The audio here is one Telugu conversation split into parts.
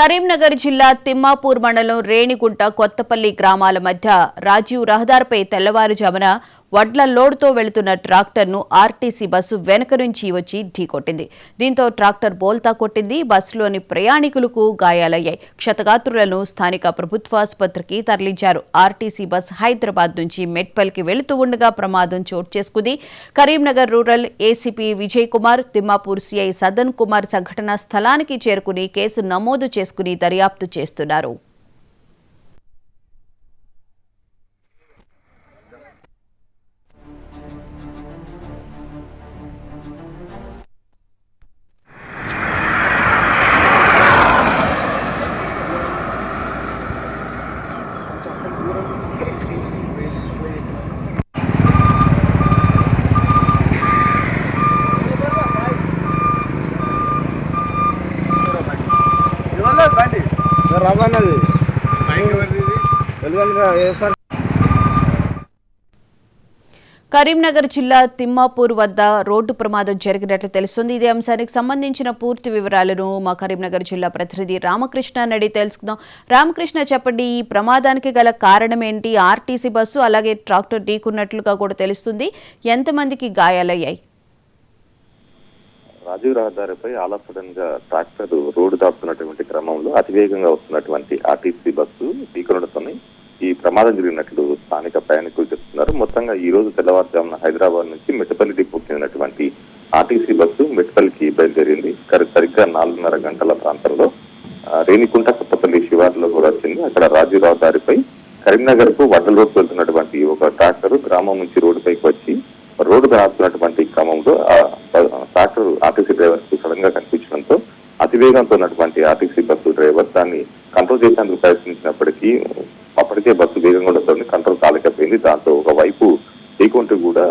కరీంనగర్ జిల్లా తిమ్మాపూర్ మండలం రేణిగుంట కొత్తపల్లి గ్రామాల మధ్య రాజీవ్ రహదారిపై తెల్లవారుజామున వడ్ల లోడ్తో వెళుతున్న ట్రాక్టర్ను ఆర్టీసీ బస్సు వెనక నుంచి వచ్చి ఢీకొట్టింది. దీంతో ట్రాక్టర్ బోల్తా కొట్టింది. బస్సులోని ప్రయాణికులకు గాయాలయ్యాయి. క్షతగాత్రులను స్థానిక ప్రభుత్వాసుపత్రికి తరలించారు. ఆర్టీసీ బస్ హైదరాబాద్ నుంచి మెట్పల్కి వెళుతూ ఉండగా ప్రమాదం చోటు చేసుకుంది. Karimnagar rural ACP Vijay Kumar, Thimmapur CI Sadan Kumar సంఘటనా స్థలానికి చేరుకుని కేసు నమోదు చేసుకుని దర్యాప్తు చేస్తున్నారు. కరీంనగర్ జిల్లా తిమ్మాపూర్ వద్ద రోడ్డు ప్రమాదం జరిగినట్లు తెలుస్తుంది. ఇదే అంశానికి సంబంధించిన పూర్తి వివరాలను మా కరీంనగర్ జిల్లా ప్రతినిధి రామకృష్ణ అడిగి తెలుసుకుందాం. రామకృష్ణ, చెప్పండి, ఈ ప్రమాదానికి గల కారణం ఏంటి? ఆర్టీసీ బస్సు అలాగే ట్రాక్టర్ ఢీకున్నట్లుగా కూడా తెలుస్తుంది. ఎంతమందికి గాయాలయ్యాయి? రాజీవ్ రహదారిపై ఆలస్యం గా ట్రాక్టర్ రోడ్డు దాటుతున్నటువంటి క్రమంలో అతివేగంగా వస్తున్నటువంటి ఆర్టీసీ బస్సు ఢీకొనడంతోనే ఈ ప్రమాదం జరిగినట్లు స్థానిక ప్రయాణికులు చెప్తున్నారు. మొత్తంగా ఈ రోజు తెల్లవారుజామున హైదరాబాద్ నుంచి మెట్పల్లి డిపోకి చెందినటువంటి ఆర్టీసీ బస్సు మెట్పల్లికి బయలుదేరింది. సరిగ్గా 4:30 గంటల ప్రాంతంలో రేణిగుంట కొత్తపల్లి శివార్లో కూడా వచ్చింది. అక్కడ రాజీవ్ రహదారిపై కరీంనగర్ కు వడ్ల రోడ్డు వెళ్తున్నటువంటి ఒక ట్రాక్టర్ గ్రామం నుంచి రోడ్డుపైకి వచ్చి రోడ్డు దాటుతున్నటువంటి క్రమంలో ట్రాక్టర్ ఆర్టీసీ డ్రైవర్ కు సడన్ గా కనిపించడంతో అతివేగంతో ఉన్నటువంటి ఆర్టీసీ బస్సు డ్రైవర్ దాన్ని కంట్రోల్ చేసేందుకు ప్రయత్నించినప్పటికీ అప్పటికే బస్సు వేగంగా ఉండడంతో కంట్రోల్ కాలేకపోయింది. దాంతో ఒకవైపు ఢీకొంటూ కూడా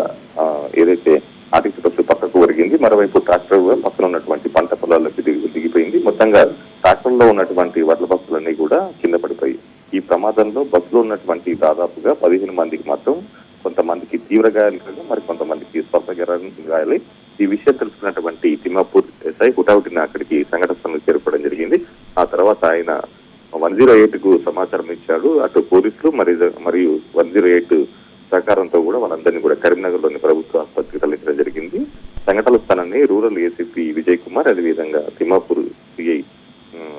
ఏదైతే ఆర్టీసీ బస్సు పక్కకు ఒరిగింది. మరోవైపు ట్రాక్టర్ పక్కన ఉన్నటువంటి పంట పొలాల్లోకి దిగిపోయింది. మొత్తంగా ట్రాక్టర్ లో ఉన్నటువంటి వడ్ల బస్సులన్నీ కూడా కింద పడిపోయి ఈ ప్రమాదంలో బస్సులో ఉన్నటువంటి దాదాపుగా 15 మందికి మాత్రం కొంతమందికి తీవ్ర గాయాలు కాగా మరి కొంతమందికి స్వల్ప గాయాలై ఈ విషయం తెలుసుకున్నటువంటి తిమ్మాపూర్ ఎస్ఐ హుటాహుటిన అక్కడికి సంఘటన స్థలంలో చేరుకోవడం జరిగింది. ఆ తర్వాత ఆయన 108 కు సమాచారం ఇచ్చాడు. అటు పోలీసులు మరియు 108 సహకారంతో కూడా వాళ్ళందరినీ కూడా కరీంనగర్ లోని ప్రభుత్వ ఆసుపత్రికి తరలించడం జరిగింది. సంఘటన స్థలాన్ని రూరల్ ఏసీపీ విజయ్ కుమార్, అదేవిధంగా తిమ్మాపూర్ సిఐ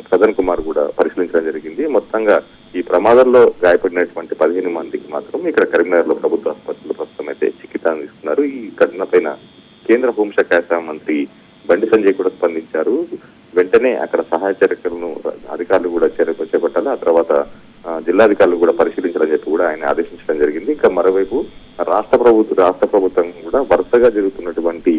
సదన్ కుమార్ కూడా పరిశీలించడం జరిగింది. మొత్తంగా ఈ ప్రమాదంలో గాయపడినటువంటి 15 మందికి మాత్రం ఇక్కడ కరీంనగర్ లో ప్రభుత్వ ఆసుపత్రిలో ప్రస్తుతం అయితే చికిత్స అందిస్తున్నారు. ఈ ఘటన పైన కేంద్ర హోంశాఖ మంత్రి బండి సంజయ్ కూడా స్పందించారు. వెంటనే అక్కడ సహాయ చర్యలను అధికారులు కూడా చేపట్టాలి. ఆ తర్వాత జిల్లాధికారులు కూడా పరిశీలించాలని చెప్పి కూడా ఆయన ఆదేశించడం జరిగింది. ఇంకా మరోవైపు రాష్ట్ర ప్రభుత్వం కూడా వరుసగా జరుగుతున్నటువంటి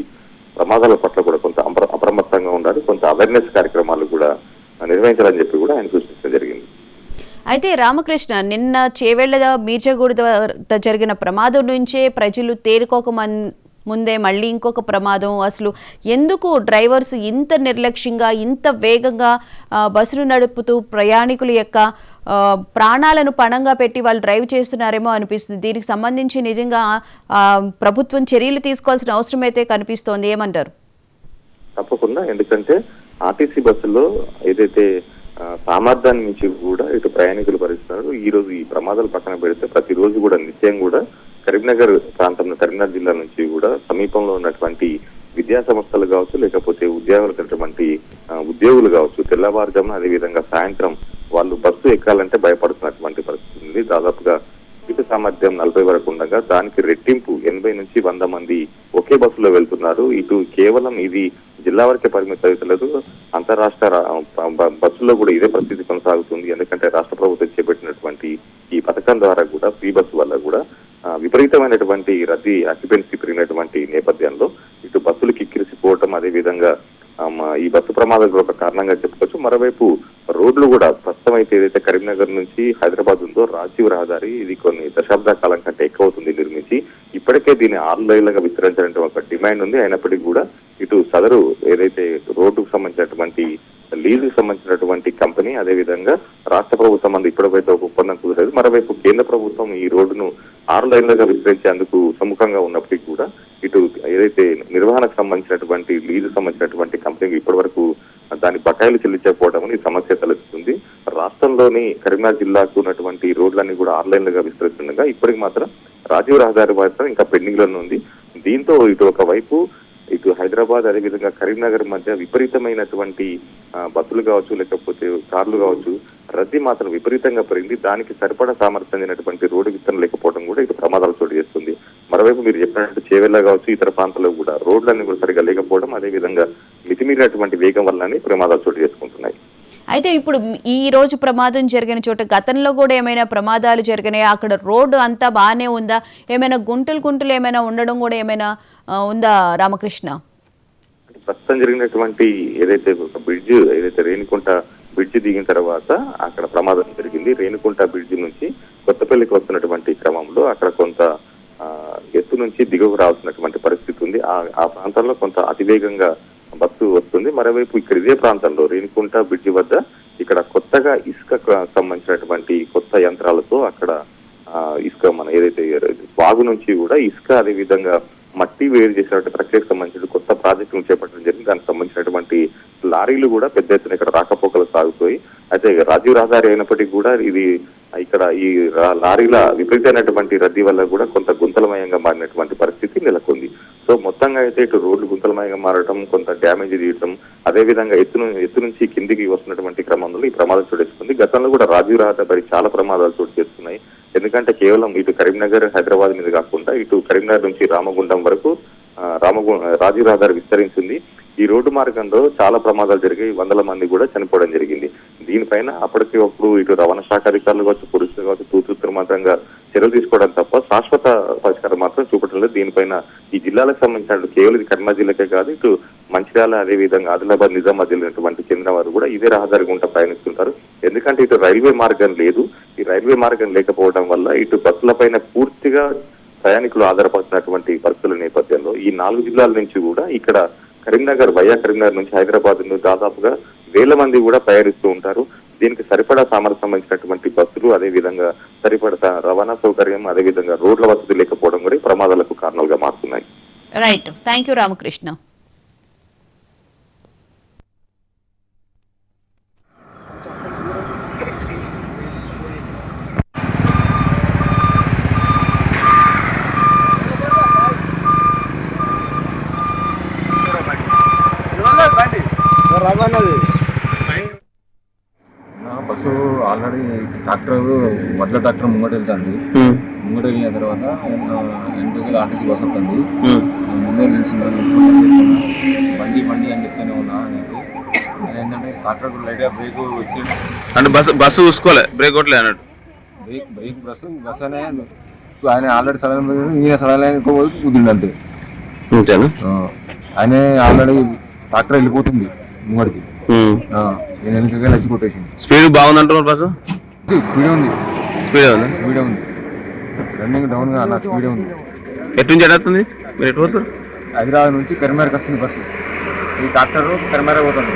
ప్రమాదాల పట్ల కూడా కొంత అప్రమత్తంగా ఉండాలి, కొంత అవేర్నెస్ కార్యక్రమాలు కూడా నిర్వహించాలని చెప్పి కూడా ఆయన సూచించడం జరిగింది. అయితే రామకృష్ణ, నిన్న చేవెళ్ల మీర్జగూడ జరిగిన ప్రమాదం నుంచే ప్రజలు తేరుకోక ముందే మళ్ళీ ఇంకొక ప్రమాదం. అసలు ఎందుకు డ్రైవర్స్ ఇంత నిర్లక్ష్యంగా ఇంత వేగంగా బస్సులు నడుపుతూ ప్రయాణికుల యొక్క ప్రాణాలను పణంగా పెట్టి వాళ్ళు డ్రైవ్ చేస్తున్నారేమో అనిపిస్తుంది. దీనికి సంబంధించి నిజంగా ప్రభుత్వం చర్యలు తీసుకోవాల్సిన అవసరం అయితే కనిపిస్తోంది. ఏమంటారు? తప్పకుండా, ఎందుకంటే ఆర్టీసీ బస్సులో ఏదైతే సామర్థ్యాన్ని నుంచి కూడా ఇటు ప్రయాణికులు భరిస్తున్నారు. ఈ రోజు ఈ ప్రమాదాలు పక్కన పెడితే ప్రతిరోజు కూడా నిత్యం కూడా కరీంనగర్ ప్రాంతంలో కరీంనగర్ జిల్లా నుంచి కూడా సమీపంలో ఉన్నటువంటి విద్యా సంస్థలు కావచ్చు, లేకపోతే ఉద్యోగులు కావచ్చు, తెల్లవారుజామున అదేవిధంగా సాయంత్రం వాళ్ళు బస్సు ఎక్కాలంటే భయపడుతున్నటువంటి పరిస్థితి ఉంది. దాదాపుగా సీటు సామర్థ్యం 40 వరకు ఉండగా దానికి రెట్టింపు 80 నుంచి 100 మంది ఒకే బస్సులో వెళ్తున్నారు. ఇటు కేవలం ఇది జిల్లా వరకే పరిమితం అవుతలేదు, అంతరాష్ట్ర బస్సుల్లో కూడా ఇదే పరిస్థితి కొనసాగుతుంది. ఎందుకంటే రాష్ట్ర ప్రభుత్వం చేపట్టినటువంటి ఈ పథకం ద్వారా కూడా ఫ్రీ బస్సు వల్ల కూడా విపరీతమైనటువంటి రద్దీ ఆక్యుపెన్సీ పెరిగినటువంటి నేపథ్యంలో ఇటు బస్సులు కిక్కిరిసిపోవటం, అదేవిధంగా ఈ బస్సు ప్రమాదాలు ఒక కారణంగా చెప్పుకోవచ్చు. మరోవైపు రోడ్లు కూడా ప్రస్తుతం అయితే ఏదైతే కరీంనగర్ నుంచి హైదరాబాద్ ఉందో రాజీవ్ రహదారి ఇది కొన్ని దశాబ్దాల కాలం కంటే ఎక్కువ అవుతుంది నిర్మించి. ఇప్పటికే దీన్ని 6 లైన్లుగా విస్తరించాలంటే ఒక డిమాండ్ ఉంది. అయినప్పటికీ కూడా ఇటు సదరు ఏదైతే రోడ్డుకు సంబంధించినటువంటి లీజుకు సంబంధించినటువంటి కంపెనీ, అదేవిధంగా రాష్ట్ర ప్రభుత్వం ఇప్పటికైతే ఒక ఒప్పందం కుదరలేదు. మరోవైపు కేంద్ర ప్రభుత్వం ఈ రోడ్డును 6 లైన్లుగా విస్తరించేందుకు సముఖంగా ఉన్నప్పటికీ కూడా ఇటు ఏదైతే నిర్వహణకు సంబంధించినటువంటి లీజు సంబంధించినటువంటి కంపెనీకి ఇప్పటి వరకు దాని బకాయిలు చెల్లించకపోవడం ఈ సమస్య తలెత్తుతుంది. రాష్ట్రంలోని కరీంనగర్ జిల్లాకు ఉన్నటువంటి రోడ్లన్నీ కూడా ఆన్లైన్లుగా విస్తరిస్తుండగా ఇప్పటికి మాత్రం రాజీవ్ రహదారి మాత్రం ఇంకా పెండింగ్ లోనే ఉంది. దీంతో ఇటు ఒకవైపు ఇటు హైదరాబాద్ అదేవిధంగా కరీంనగర్ మధ్య విపరీతమైనటువంటి బస్సులు కావచ్చు లేకపోతే కార్లు కావచ్చు రద్దీ మాత్రం విపరీతంగా పెరిగింది. దానికి సరిపడా సామర్థ్యం చెందినటువంటి రోడ్డు విస్తరణ లేకపోవడం కూడా ఇటు ప్రమాదాలు చోటు చేస్తుంది. మరోవైపు మీరు చెప్పినట్టు చేవెళ్ళ కావచ్చు ఇతర ప్రాంతాల్లో కూడా రోడ్లన్నీ కూడా సరిగా లేకపోవడం అదేవిధంగా మితిమీరినటువంటి వేగం వల్లనే ప్రమాదాలు చోటు చేసుకుంటున్నాయి. అయితే ఇప్పుడు ఈ రోజు ప్రమాదం జరిగిన చోట గతంలో కూడా ఏమైనా ప్రమాదాలు జరిగినాయా? అక్కడ రోడ్డు అంతా బాగానే ఉందా? ఏమైనా గుంటలు ఏమైనా ఉండడం కూడా ఏమైనా ఉందా రామకృష్ణ? ప్రస్తుతం జరిగినటువంటి ఏదైతే బ్రిడ్జ్ ఏదైతే రేణికుంట బ్రిడ్జ్ దిగిన తర్వాత అక్కడ ప్రమాదం జరిగింది. రేణికుంట బ్రిడ్జ్ నుంచి కొత్తపల్లికి వస్తున్నటువంటి క్రమంలో అక్కడ కొంత ఎత్తు నుంచి దిగువకు రావాల్సినటువంటి పరిస్థితి ఉంది. ఆ ప్రాంతంలో కొంత అతివేగంగా బస్సు వస్తుంది. మరోవైపు ఇక్కడ ఇదే ప్రాంతంలో రేణికుంట బ్రిడ్జి వద్ద ఇక్కడ కొత్తగా ఇసుక సంబంధించినటువంటి కొత్త యంత్రాలతో అక్కడ ఇసుక మన ఏదైతే వాగు నుంచి కూడా ఇసుక అదే విధంగా మట్టి వేరు చేసినటువంటి ప్రక్రియకు సంబంధించిన కొత్త ప్రాజెక్టులు చేపట్టడం జరిగింది. దానికి సంబంధించినటువంటి లారీలు కూడా పెద్ద ఎత్తున ఇక్కడ రాకపోకలు సాగుతాయి. అయితే రాజీవ్ రహదారి అయినప్పటికీ కూడా ఇది ఇక్కడ ఈ లారీల విపరీతమైనటువంటి రద్దీ వల్ల కూడా కొంత గుంతలమయంగా మారినటువంటి పరిస్థితి నెలకొంది. సో మొత్తంగా అయితే ఇటు రోడ్లు గుంతలమయంగా మారడం, కొంత డ్యామేజ్ తీయటం, అదేవిధంగా ఎత్తు నుంచి కిందికి వస్తున్నటువంటి క్రమంలో ఈ ప్రమాదం చోటు చేసుకుంది. గతంలో కూడా రాజీవ్ రహదారి చాలా ప్రమాదాలు చోటు చేసుకున్నాయి. ఎందుకంటే కేవలం ఇటు కరీంనగర్ హైదరాబాద్ మీద కాకుండా ఇటు కరీంనగర్ నుంచి రామగుండం వరకు రాజీవ్ రహదారి విస్తరించింది. ఈ రోడ్డు మార్గంలో చాలా ప్రమాదాలు జరిగాయి. వందల మంది కూడా చనిపోవడం జరిగింది. దీనిపైన అప్పటికప్పుడు ఇటు రవాణా శాఖ అధికారులు కావచ్చు పోలీసులు కావచ్చు తూతూ మాత్రంగా చర్యలు తీసుకోవడం తప్ప శాశ్వత పరిష్కారం మాత్రం చూపడం లేదు. దీనిపైన ఈ జిల్లాలకు సంబంధించిన కేవలం ఇది కరీంనగర్ జిల్లాకే కాదు ఇటు మంచిర్యాల అదేవిధంగా ఆదిలాబాద్ నిజామాబాద్ జిల్లాటువంటి చెందిన వారు కూడా ఇదే రహదారి గుండా ప్రయాణిస్తుంటారు. ఎందుకంటే ఇటు రైల్వే మార్గం లేదు. ఈ రైల్వే మార్గం లేకపోవడం వల్ల ఇటు బస్సులపైన పూర్తిగా ప్రయాణికులు ఆధారపడుతున్నటువంటి పరిస్థితుల నేపథ్యంలో ఈ 4 జిల్లాల నుంచి కూడా ఇక్కడ కరీంనగర్ కరీంనగర్ నుంచి హైదరాబాద్ దాదాపుగా వేల మంది కూడా ప్రయాణిస్తూ ఉంటారు. దీనికి సరిపడా సామర్థ్యం సంబంధించినటువంటి బస్సులు అదేవిధంగా సరిపడా రవాణా సౌకర్యం అదేవిధంగా రోడ్ల వసతి లేకపోవడం కూడా ప్రమాదాలకు కారణాలుగా మారుతున్నాయి. Right, thank you Ramakrishna. Bus already వడ్ల ట్రాక్టర్ ముంగట వెళ్తుంది. ముంగట వెళ్ళిన తర్వాత ఎంతో ఆర్టీసీ బస్సు వస్తుంది. ముందే బండి అని చెప్తూనే ఉన్నా. ఏంటంటే ట్రాక్టర్ లైట్గా బ్రేక్ వచ్చి అంటే బస్సు చూసుకోలే బ్రేక్ కొట్టలే అన్నట్టు. బ్రేక్ బస్సు అనే ఆయన ఆల్రెడీ సడన్ ఈయన సడన్ కుదిరింది అంతే. ఆయన ఆల్రెడీ ట్రాక్టర్ వెళ్ళిపోతుంది ముంగడికి. నేను వెనకగా వచ్చి కొట్టేసింది. స్పీడ్ బాగుందంటారు బస్సు? స్పీడ్ ఉంది. రన్నింగ్ డౌన్ గా అన్న స్పీడ్ ఉంది. ఎటు నుంచి ఎడుతుంది? మీరు ఎటు పోతారు? హైదరాబాద్ నుంచి కరీంనగర్కి వస్తుంది బస్సు. ఈ ట్రాక్టర్ కరీంనగర్ పోతుంది.